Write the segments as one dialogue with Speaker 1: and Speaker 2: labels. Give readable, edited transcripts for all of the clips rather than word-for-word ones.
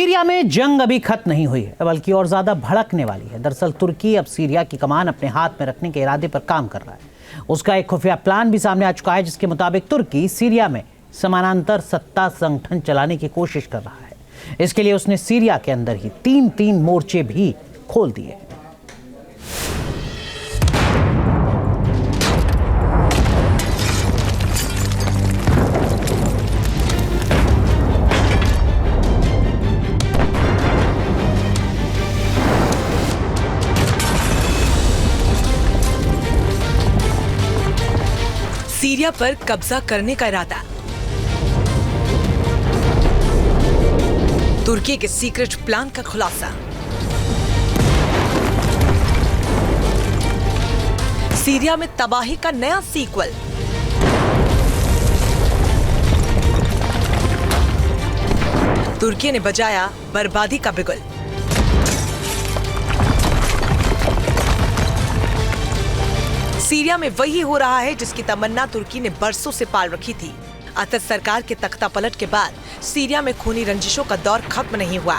Speaker 1: Syria में जंग अभी खत्म नहीं हुई है, बल्कि और ज्यादा भड़कने वाली है। दरअसल तुर्की अब सीरिया की कमान अपने हाथ में रखने के इरादे पर काम कर रहा है। उसका एक खुफिया प्लान भी सामने आ चुका है, जिसके मुताबिक तुर्की सीरिया में समानांतर सत्ता संगठन चलाने की कोशिश कर रहा है। इसके लिए उसने सीरिया के अंदर ही तीन मोर्चे भी खोल दिए।
Speaker 2: सीरिया पर कब्जा करने का इरादा। तुर्की के सीक्रेट प्लान का खुलासा। सीरिया में तबाही का नया सीक्वल। तुर्की ने बजाया बर्बादी का बिगुल। सीरिया में वही हो रहा है जिसकी तमन्ना तुर्की ने बरसों से पाल रखी थी। असद सरकार के तख्ता पलट के बाद सीरिया में खूनी रंजिशों का दौर खत्म नहीं हुआ।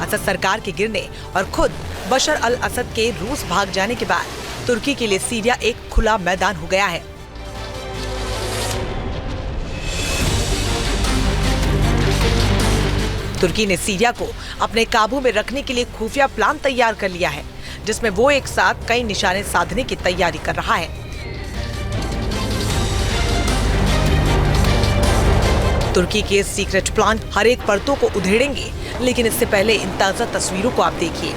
Speaker 2: असद सरकार के गिरने और खुद बशर अल असद के रूस भाग जाने के बाद तुर्की के लिए सीरिया एक खुला मैदान हो गया है। तुर्की ने सीरिया को अपने काबू में रखने के लिए खुफिया प्लान तैयार कर लिया है, जिसमें वो एक साथ कई निशाने साधने की तैयारी कर रहा है। तुर्की के सीक्रेट प्लान हर एक परतों को उधेड़ेंगे, लेकिन इससे पहले इन ताजा तस्वीरों को आप देखिए।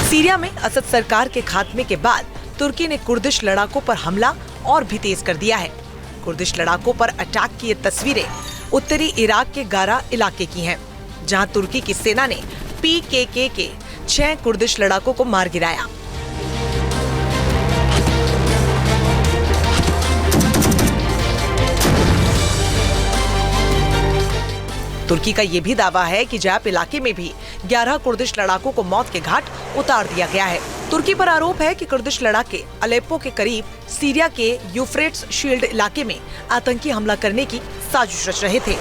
Speaker 2: सीरिया में असद सरकार के खात्मे के बाद तुर्की ने कुर्दिश लड़ाकों पर हमला और भी तेज कर दिया है। कुर्दिश लड़ाकों पर अटैक की ये तस्वीरें उत्तरी इराक के गारा इलाके की हैं, जहां तुर्की की सेना ने PKK के 6 कुर्दिश लड़ाकों को मार गिराया। तुर्की का ये भी दावा है कि जैप इलाके में भी 11 कुर्दिश लड़ाकों को मौत के घाट उतार दिया गया है। तुर्की पर आरोप है कि कुर्दिश लड़ाके अलेप्पो के करीब सीरिया के यूफ्रेट्स शील्ड इलाके में आतंकी हमला करने की साजिश रच रहे थे।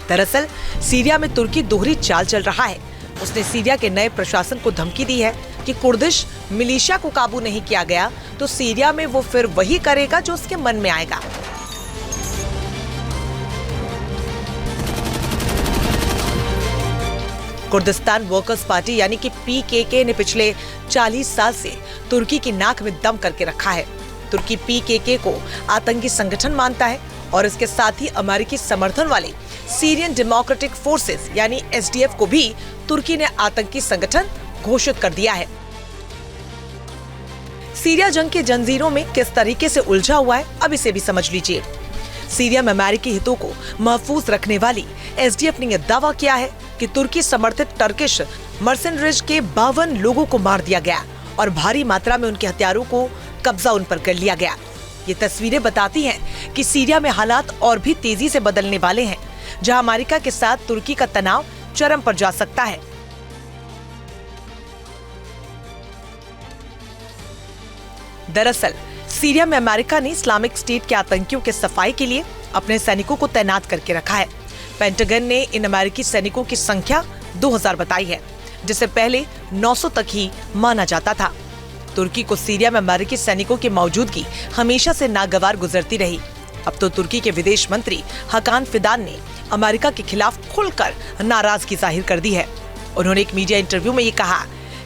Speaker 2: दरअसल सीरिया में तुर्की दोहरी चाल चल रहा है। उसने सीरिया के नए प्रशासन को धमकी दी है कि कुर्दिश मिलिशिया को काबू नहीं किया गया तो सीरिया में वो फिर वही करेगा जो उसके मन में आएगा। कुर्दिस्तान वर्कर्स पार्टी यानी कि PKK ने पिछले 40 साल से तुर्की की नाक में दम करके रखा है। तुर्की PKK को आतंकी संगठन मानता है और इसके साथ ही अमेरिकी समर्थन वाले सीरियन डेमोक्रेटिक फोर्सेस यानी SDF को भी तुर्की ने आतंकी संगठन घोषित कर दिया है। सीरिया जंग के जंजीरों में किस तरीके से उलझा हुआ है, अब इसे भी समझ लीजिए। सीरिया में अमेरिकी हितों को महफूज रखने वाली SDF ने यह दावा किया है कि तुर्की समर्थित टर्किश मर्सेनरीज के 52 लोगों को मार दिया गया और भारी मात्रा में उनके हथियारों को कब्जा उन पर कर लिया गया। ये तस्वीरें बताती हैं कि सीरिया में हालात और भी तेजी से बदलने वाले हैं, जहां अमेरिका के साथ तुर्की का तनाव चरम पर जा सकता है। दरअसल सीरिया में अमेरिका ने इस्लामिक स्टेट के आतंकियों के सफाई के लिए अपने सैनिकों को तैनात करके रखा है। पेंटागन ने इन अमेरिकी सैनिकों की संख्या 2000 बताई है, जिसे पहले 900 तक ही माना जाता था। तुर्की को सीरिया में अमेरिकी सैनिकों की मौजूदगी हमेशा से नागवार गुजरती रही। अब तो तुर्की के विदेश मंत्री हकान फिदान ने अमेरिका के खिलाफ खुलकर नाराजगी जाहिर कर दी है। उन्होंने एक मीडिया इंटरव्यू में ये कहा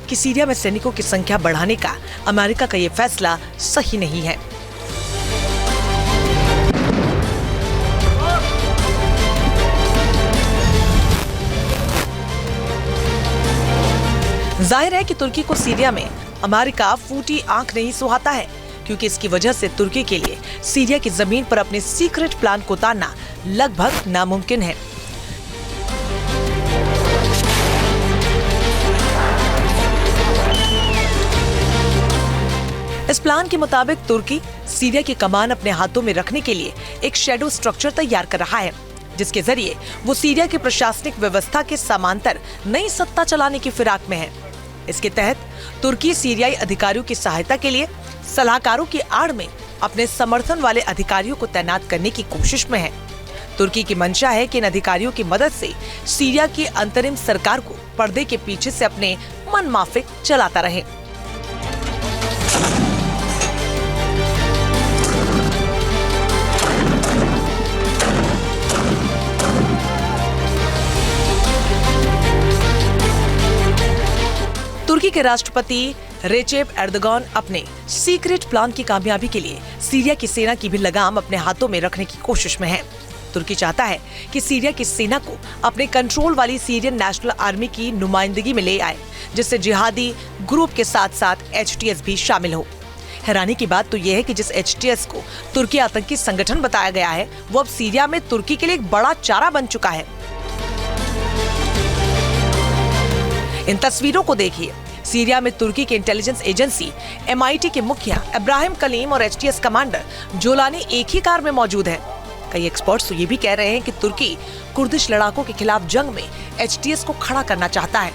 Speaker 2: कि सीरिया में सैनिकों की संख्या बढ़ाने का अमेरिका का ये फैसला सही नहीं है। जाहिर है कि तुर्की को सीरिया में अमेरिका फूटी आंख नहीं सुहाता है, क्योंकि इसकी वजह से तुर्की के लिए सीरिया की जमीन पर अपने सीक्रेट प्लान को उतारना लगभग नामुमकिन है। इस प्लान के मुताबिक तुर्की सीरिया की कमान अपने हाथों में रखने के लिए एक शैडो स्ट्रक्चर तैयार कर रहा है, जिसके जरिए वो सीरिया की प्रशासनिक व्यवस्था के समांतर नई सत्ता चलाने की फिराक में है। इसके तहत तुर्की सीरियाई अधिकारियों की सहायता के लिए सलाहकारों की आड़ में अपने समर्थन वाले अधिकारियों को तैनात करने की कोशिश में है। तुर्की की मंशा है कि इन अधिकारियों की मदद से सीरिया की अंतरिम सरकार को पर्दे के पीछे से अपने मनमाफिक चलाता रहे। तुर्की के राष्ट्रपति रेचेप एर्दोगान अपने सीक्रेट प्लान की कामयाबी के लिए सीरिया की सेना की भी लगाम अपने हाथों में रखने की कोशिश में है। तुर्की चाहता है कि सीरिया की सेना को अपने कंट्रोल वाली सीरियन नेशनल आर्मी की नुमाइंदगी में ले आए, जिससे जिहादी ग्रुप के साथ साथ एचटीएस भी शामिल हो। हैरानी की बात तो यह है कि जिस एचटीएस को तुर्की आतंकी संगठन बताया गया है, वो अब सीरिया में तुर्की के लिए एक बड़ा चारा बन चुका है। इन तस्वीरों को देखिए। सीरिया में तुर्की की इंटेलिजेंस एजेंसी MIT के मुखिया इब्राहिम कलीम और एचटीएस कमांडर जोलानी एक ही कार में मौजूद है। कई एक्सपर्ट्स तो ये भी कह रहे हैं कि तुर्की कुर्दिश लड़ाकों के खिलाफ जंग में एचटीएस को खड़ा करना चाहता है।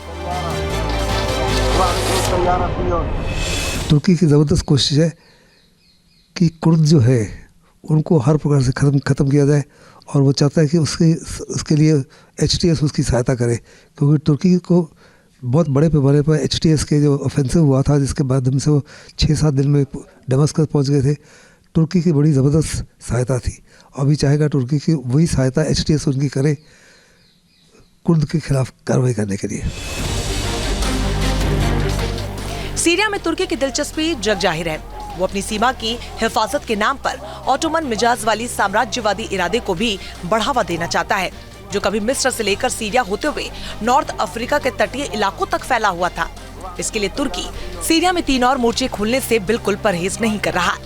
Speaker 3: तुर्की की जबरदस्त कोशिश है कि कुर्द जो है उनको हर प्रकार से खत्म किया जाए, और वो चाहता है कि उसके लिए एचटीएस उसकी सहायता करे, क्योंकि तुर्की को बहुत बड़े पैमाने पर एचटीएस के जो ऑफेंसिव हुआ था, जिसके माध्यम से वो 6-7 दिन में दमस्कस पहुंच गए थे, तुर्की की बड़ी ज़बरदस्त सहायता थी। अभी चाहेगा तुर्की की वही सहायता एचटीएस उनकी करे कुर्द के खिलाफ कार्रवाई करने के लिए।
Speaker 2: सीरिया में तुर्की की दिलचस्पी जग जाहिर है। वो अपनी सीमा की हिफाजत के नाम पर ऑटोमन मिजाज वाली साम्राज्यवादी इरादे को भी बढ़ावा देना चाहता है, जो कभी मिस्र से लेकर सीरिया होते हुए नॉर्थ अफ्रीका के तटीय इलाकों तक फैला हुआ था। इसके लिए तुर्की सीरिया में 3 और मोर्चे खोलने से बिल्कुल परहेज नहीं कर रहा।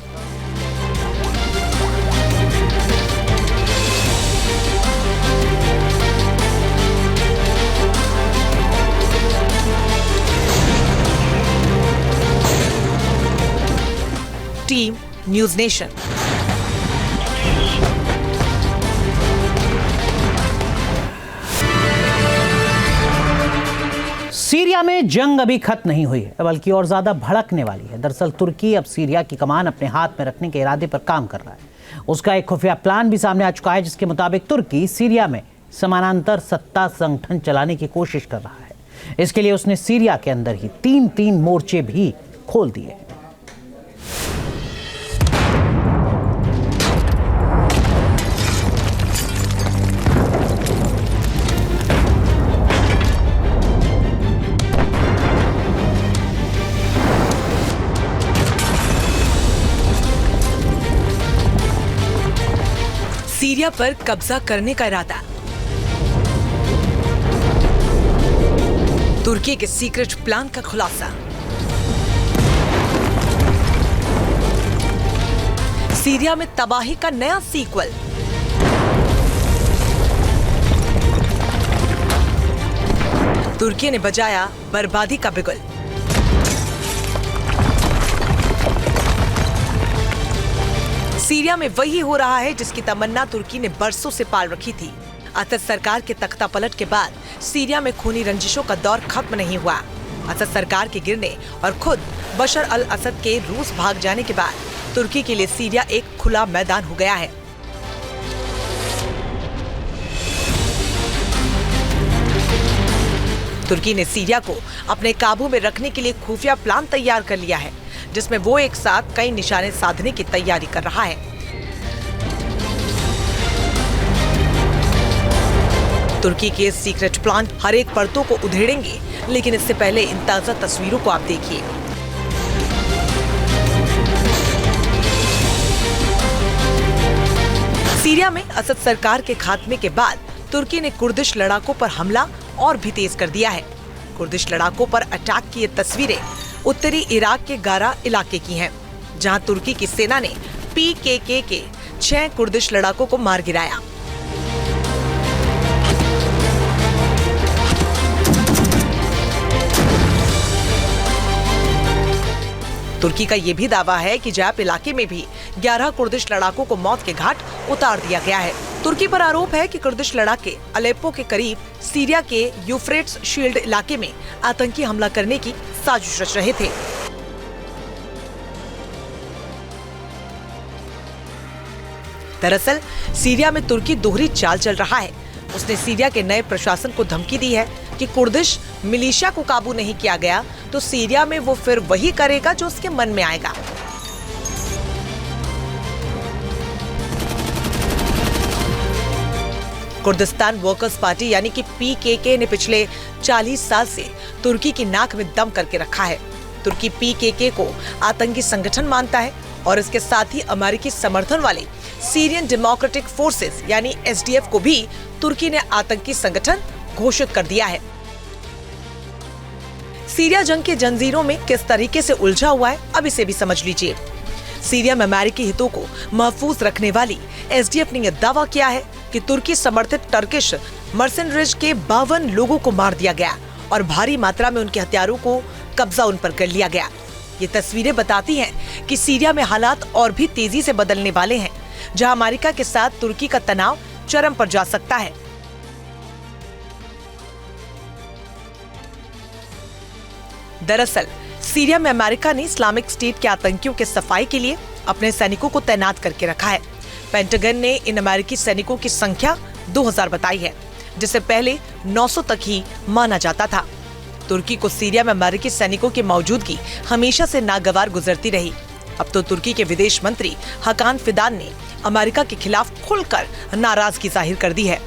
Speaker 2: Team news nation.
Speaker 1: सीरिया में जंग अभी खत्म नहीं हुई है, बल्कि और ज्यादा भड़कने वाली है। दरअसल तुर्की अब सीरिया की कमान अपने हाथ में रखने के इरादे पर काम कर रहा है। उसका एक खुफिया प्लान भी सामने आ चुका है, जिसके मुताबिक तुर्की सीरिया में समानांतर सत्ता संगठन चलाने की कोशिश कर रहा है। इसके लिए उसने सीरिया के अंदर ही 3 मोर्चे भी खोल दिए।
Speaker 2: सीरिया पर कब्जा करने का इरादा। तुर्की के सीक्रेट प्लान का खुलासा। सीरिया में तबाही का नया सीक्वल। तुर्की ने बजाया बर्बादी का बिगुल। सीरिया में वही हो रहा है जिसकी तमन्ना तुर्की ने बरसों से पाल रखी थी। असद सरकार के तख्ता पलट के बाद सीरिया में खूनी रंजिशों का दौर खत्म नहीं हुआ। असद सरकार के गिरने और खुद बशर अल असद के रूस भाग जाने के बाद तुर्की के लिए सीरिया एक खुला मैदान हो गया है। तुर्की ने सीरिया को अपने काबू में रखने के लिए खुफिया प्लान तैयार कर लिया है, जिसमें वो एक साथ कई निशाने साधने की तैयारी कर रहा है। तुर्की के सीक्रेट प्लान हर एक परतों को उधेड़ेंगे, लेकिन इससे पहले इन ताजा तस्वीरों को आप देखिए। सीरिया में असद सरकार के खात्मे के बाद तुर्की ने कुर्दिश लड़ाकों पर हमला और भी तेज कर दिया है। कुर्दिश लड़ाकों पर अटैक की ये तस्वीरें उत्तरी इराक के गारा इलाके की हैं, जहां तुर्की की सेना ने PKK के 6 कुर्दिश लड़ाकों को मार गिराया। तुर्की का ये भी दावा है कि जैप इलाके में भी 11 कुर्दिश लड़ाकों को मौत के घाट उतार दिया गया है। तुर्की पर आरोप है कि कुर्दिश लड़ाके अलेप्पो के करीब सीरिया के यूफ्रेट्स शील्ड इलाके में आतंकी हमला करने की साजिश रच रहे थे। दरअसल सीरिया में तुर्की दोहरी चाल चल रहा है। उसने सीरिया के नए प्रशासन को धमकी दी है कि कुर्दिश मिलिशिया को काबू नहीं किया गया तो सीरिया में वो फिर वही करेगा जो उसके मन में आएगा। कुर्दिस्तान वर्कर्स पार्टी यानी कि पीकेके ने पिछले 40 साल से तुर्की की नाक में दम करके रखा है। तुर्की पीकेके को आतंकी संगठन मानता है और इसके साथ ही अमेरिकी समर्थन वाले सीरियन डेमोक्रेटिक फोर्सेस यानी एसडीएफ को भी तुर्की ने आतंकी संगठन घोषित कर दिया है। सीरिया जंग के जंजीरों में किस तरीके से उलझा हुआ है, अब इसे भी समझ लीजिए। सीरिया में अमेरिकी हितों को महफूज रखने वाली एसडीएफ ने यह दावा किया है कि तुर्की समर्थित टर्किश मर्सेनरीज के 52 लोगों को मार दिया गया और भारी मात्रा में उनके हथियारों को कब्जा उन पर कर लिया गया। ये तस्वीरें बताती हैं कि सीरिया में हालात और भी तेजी से बदलने वाले हैं, जहां अमेरिका के साथ तुर्की का तनाव चरम पर जा सकता है। दरअसल सीरिया में अमेरिका ने इस्लामिक स्टेट के आतंकियों के सफाई के लिए अपने सैनिकों को तैनात करके रखा है। पेंटागन ने इन अमेरिकी सैनिकों की संख्या 2000 बताई है, जिसे पहले 900 तक ही माना जाता था। तुर्की को सीरिया में अमेरिकी सैनिकों की मौजूदगी हमेशा से नागवार गुजरती रही। अब तो तुर्की के विदेश मंत्री हकान फिदान ने अमेरिका के खिलाफ खुलकर नाराजगी जाहिर कर दी है।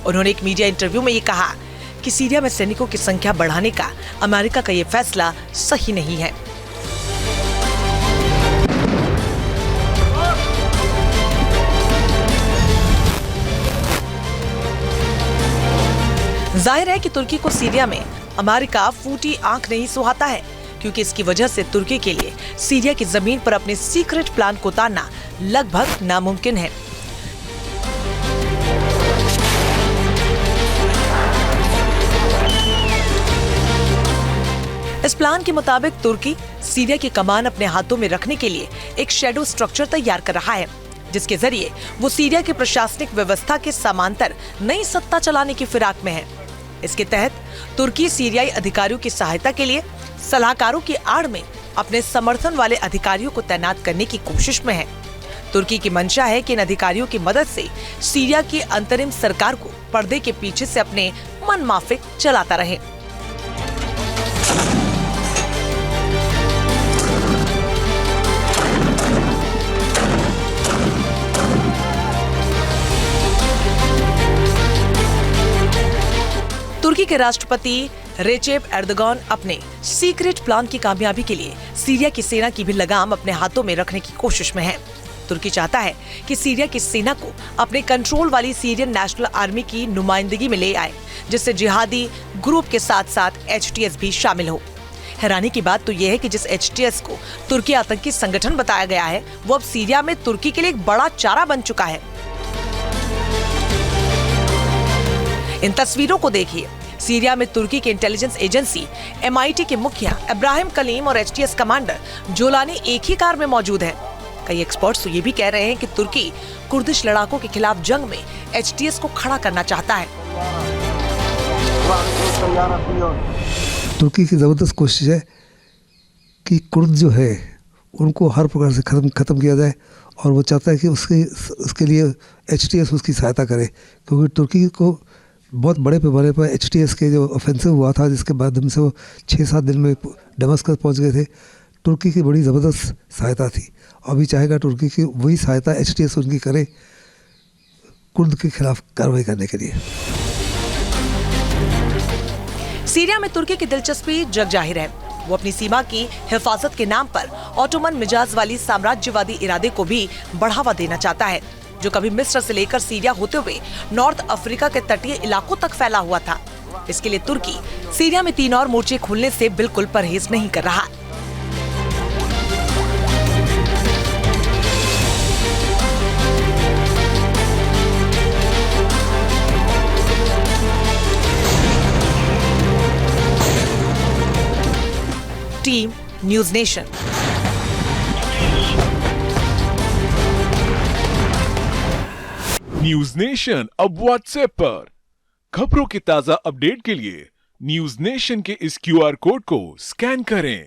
Speaker 2: उन्होंने एक मीडिया इंटरव्यू में ये कहा कि सीरिया में सैनिकों की संख्या बढ़ाने का अमेरिका का ये फैसला सही नहीं है। जाहिर है कि तुर्की को सीरिया में अमेरिका फूटी आंख नहीं सुहाता है, क्योंकि इसकी वजह से तुर्की के लिए सीरिया की जमीन पर अपने सीक्रेट प्लान को उतारना लगभग नामुमकिन है। इस प्लान के मुताबिक तुर्की सीरिया की कमान अपने हाथों में रखने के लिए एक शैडो स्ट्रक्चर तैयार कर रहा है, जिसके जरिए वो सीरिया की प्रशासनिक व्यवस्था के समांतर नई सत्ता चलाने की फिराक में है। इसके तहत तुर्की सीरियाई अधिकारियों की सहायता के लिए सलाहकारों की आड़ में अपने समर्थन वाले अधिकारियों को तैनात करने की कोशिश में है। तुर्की की मंशा है कि इन अधिकारियों की मदद से सीरिया की अंतरिम सरकार को पर्दे के पीछे से अपने मन माफिक चलाता रहे। तुर्की के राष्ट्रपति रेचेप एर्दोगान अपने सीक्रेट प्लान की कामयाबी के लिए सीरिया की सेना की भी लगाम अपने हाथों में रखने की कोशिश में है। तुर्की चाहता है कि सीरिया की सेना को अपने कंट्रोल वाली सीरियन नेशनल आर्मी की नुमाइंदगी में ले आए, जिससे जिहादी ग्रुप के साथ साथ एचटीएस भी शामिल हो। हैरानी की बात तो यह है कि जिस एचटीएस को तुर्की आतंकी संगठन बताया गया है, वो अब सीरिया में तुर्की के लिए एक बड़ा चारा बन चुका है। इन तस्वीरों को देखिए। सीरिया में तुर्की की इंटेलिजेंस एजेंसी MIT के मुखिया इब्राहिम कलीम और एचटीएस कमांडर जोलानी एक ही कार में मौजूद है। कई एक्सपर्ट्स तो ये भी कह रहे हैं कि तुर्की कुर्दिश लड़ाकों के खिलाफ जंग में एचटीएस को खड़ा करना चाहता है।
Speaker 3: तुर्की की जबरदस्त कोशिश है कि कुर्द जो है उनको हर प्रकार से खत्म किया जाए, और वो चाहता है कि उसके लिए एचटीएस उसकी सहायता करे, क्योंकि तुर्की को बहुत बड़े पैमाने पर एचटीएस के जो ऑफेंसिव हुआ था, जिसके माध्यम से वो 6-7 दिन में दमस्कस पहुंच गए थे, तुर्की की बड़ी ज़बरदस्त सहायता थी। अभी चाहेगा तुर्की की वही सहायता एचटीएस उनकी करे कुर्द के खिलाफ कार्रवाई करने के लिए।
Speaker 2: सीरिया में तुर्की की दिलचस्पी जग जाहिर है। वो अपनी सीमा की हिफाजत के नाम पर ऑटोमन मिजाज वाली साम्राज्यवादी इरादे को भी बढ़ावा देना चाहता है, जो कभी मिस्र से लेकर सीरिया होते हुए नॉर्थ अफ्रीका के तटीय इलाकों तक फैला हुआ था। इसके लिए तुर्की सीरिया में 3 और मोर्चे खोलने से बिल्कुल परहेज नहीं कर रहा। Team news nation.
Speaker 4: News nation अब व्हाट्सएप पर। खबरों के ताजा अपडेट के लिए न्यूज नेशन के इस क्यूआर कोड को स्कैन करें।